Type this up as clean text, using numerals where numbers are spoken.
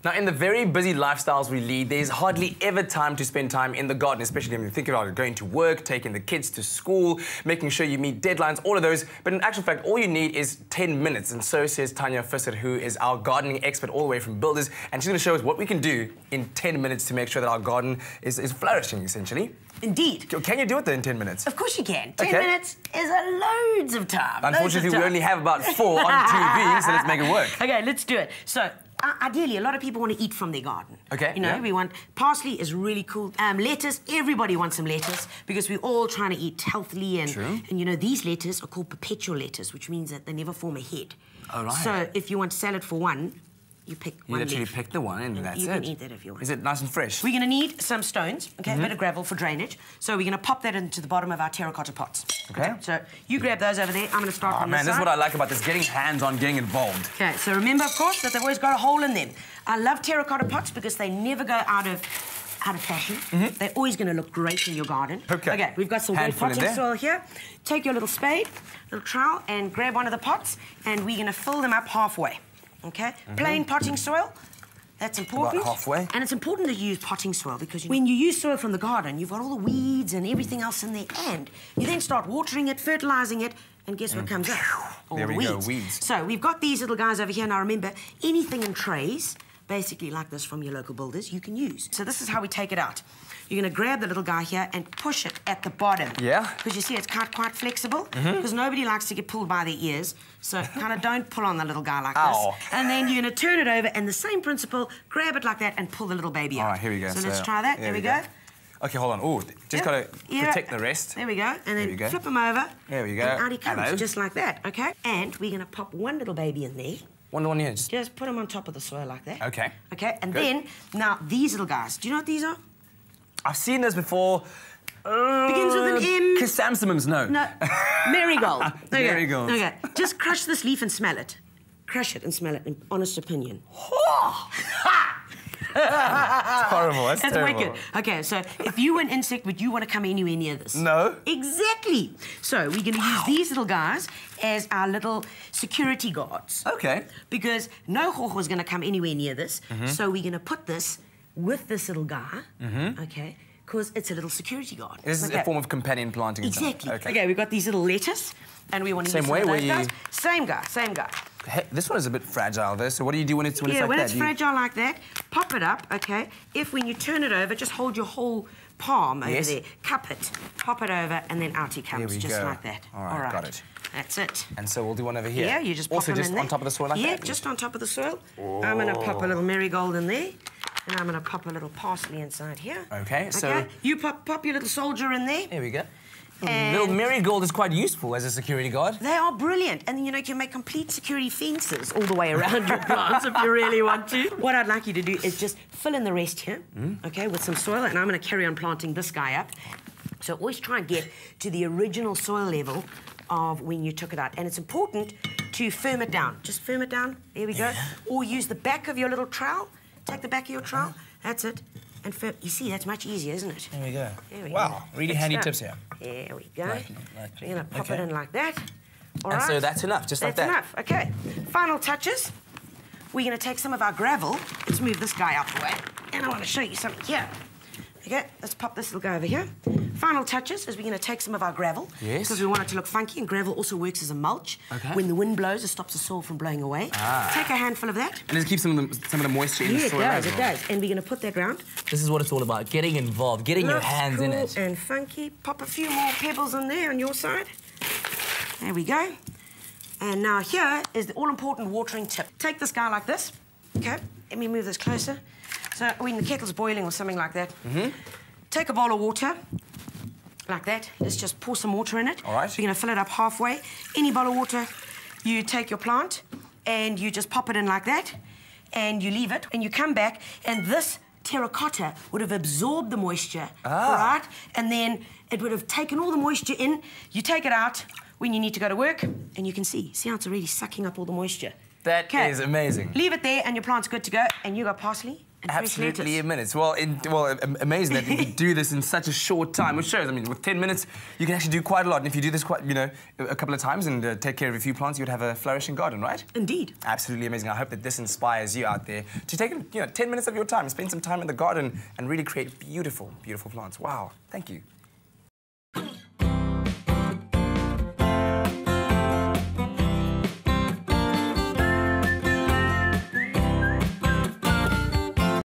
Now, in the very busy lifestyles we lead, there's hardly ever time to spend time in the garden, especially when you think about going to work, taking the kids to school, making sure you meet deadlines, all of those. But in actual fact, all you need is 10 minutes. And so says Tanya Visser, who is our gardening expert all the way from Builders. And she's going to show us what we can do in 10 minutes to make sure that our garden is flourishing, essentially. Indeed. Can you do it in 10 minutes? Of course you can. 10 minutes is loads of time. Unfortunately, we only have about 4 on TV, so let's make it work. Okay, let's do it. So, ideally, a lot of people want to eat from their garden. Okay. You know, we want... Parsley is really cool. Lettuce, everybody wants some lettuce because we're all trying to eat healthily. And, True. And, you know, these lettuce are called perpetual lettuce, which means that they never form a head. Oh, right. So, if you want salad for one, you pick one You literally leaf. pick the one and that's it. You can eat that if you want. Is it nice and fresh? We're going to need some stones, okay, a bit of gravel for drainage. So we're going to pop that into the bottom of our terracotta pots. Okay. So you grab those over there. I'm going to start on this man, this is what I like about this, getting hands-on, getting involved. Okay, so remember, of course, that they've always got a hole in them. I love terracotta pots because they never go out of fashion. They're always going to look great in your garden. Okay, we've got some great potting soil here. Take your little spade, little trowel, and grab one of the pots, and we're going to fill them up halfway. Okay? Plain potting soil. That's important. About halfway. And it's important to use potting soil because when you use soil from the garden, you've got all the weeds and everything else in there. And you then start watering it, fertilising it, and guess what comes up? All there the we weeds. go, weeds. So we've got these little guys over here. Now remember, anything in trays, basically like this from your local Builders, you can use. So this is how we take it out. You're going to grab the little guy here and push it at the bottom. Yeah. Because you see it's quite flexible. Because nobody likes to get pulled by their ears. So kind of don't pull on the little guy like this. And then you're going to turn it over and the same principle, grab it like that and pull the little baby out. All right, here we go. So let's try that. There we go. Okay, hold on. Oh, just got to protect the rest. There we go. And then flip him over. There we go. And out he comes, just like that, okay? And we're going to pop one little baby in there. One here. Just put him on top of the soil like that. Okay. Okay, and then, now, these little guys. Do you know what these are? I've seen this before. Begins with an M. Chrysanthemums, no. No, marigold. Okay. Marigold. Okay, just crush this leaf and smell it. Crush it and smell it, in honest opinion. It's horrible, that's terrible. Wicked. Okay, so if you were an insect, would you want to come anywhere near this? No. Exactly. So we're going to use these little guys as our little security guards. Okay. Because no hoho is going to come anywhere near this, so we're going to put this with this little guy, okay, because it's a little security guard. This is a form of companion planting. Exactly. Okay, we've got these little lettuce, and we want to use same way where you... Same guy, same guy. Hey, this one is a bit fragile, though, so what do you do when it's like that? Yeah, when it's fragile like that, pop it up, okay? If when you turn it over, just hold your whole palm over there, cup it, pop it over, and then out he comes, just like that. All right, got it. That's it. And so we'll do one over here. Yeah, you just pop also them just in there. on top of the soil like that? Yeah, just on top of the soil. I'm going to pop a little marigold in there. And I'm going to pop a little parsley inside here. Okay, so... You pop your little soldier in there. There we go. Little marigold is quite useful as a security guard. They are brilliant. And, you know, you can make complete security fences all the way around your plants if you really want to. What I'd like you to do is just fill in the rest here, okay, with some soil. And I'm going to carry on planting this guy up. So always try and get to the original soil level of when you took it out. And it's important to firm it down. Just firm it down. There we go. Or use the back of your little trowel. Take the back of your trowel. That's it. And you see, that's much easier, isn't it? There we go. There we go. Really handy tips here. There we go. We're going to pop it in like that. All right. So that's enough, just like that? That's enough. Okay. Final touches. We're going to take some of our gravel. Let's move this guy out the way. And I want to show you something here. Okay, let's pop this little guy over here. Final touches is we're going to take some of our gravel. Yes. Because we want it to look funky, and gravel also works as a mulch. Okay. When the wind blows, it stops the soil from blowing away. Take a handful of that. And it keeps some of the moisture in the soil. Yeah, it does. And we're going to put that round. This is what it's all about, getting involved, getting your hands in it. And funky. Pop a few more pebbles in there on your side. There we go. And now here is the all-important watering tip. Take this guy like this. Okay, let me move this closer. So when the kettle's boiling or something like that, take a bowl of water, like that. Let's just pour some water in it. All right. We're going to fill it up halfway. Any bowl of water, you take your plant and you just pop it in like that, and you leave it, and you come back, and this terracotta would have absorbed the moisture, all right? And then it would have taken all the moisture in. You take it out when you need to go to work, and you can see how it's already sucking up all the moisture. That is amazing. Leave it there, and your plant's good to go, and you got parsley and fresh Absolutely lettuce. a minute. Well, amazing that you could do this in such a short time, which shows, I mean, with 10 minutes, you can actually do quite a lot. And if you do this quite, a couple of times and take care of a few plants, you'd have a flourishing garden, right? Indeed. Absolutely amazing. I hope that this inspires you out there to take, 10 minutes of your time, spend some time in the garden and really create beautiful, beautiful plants. Wow. Thank you.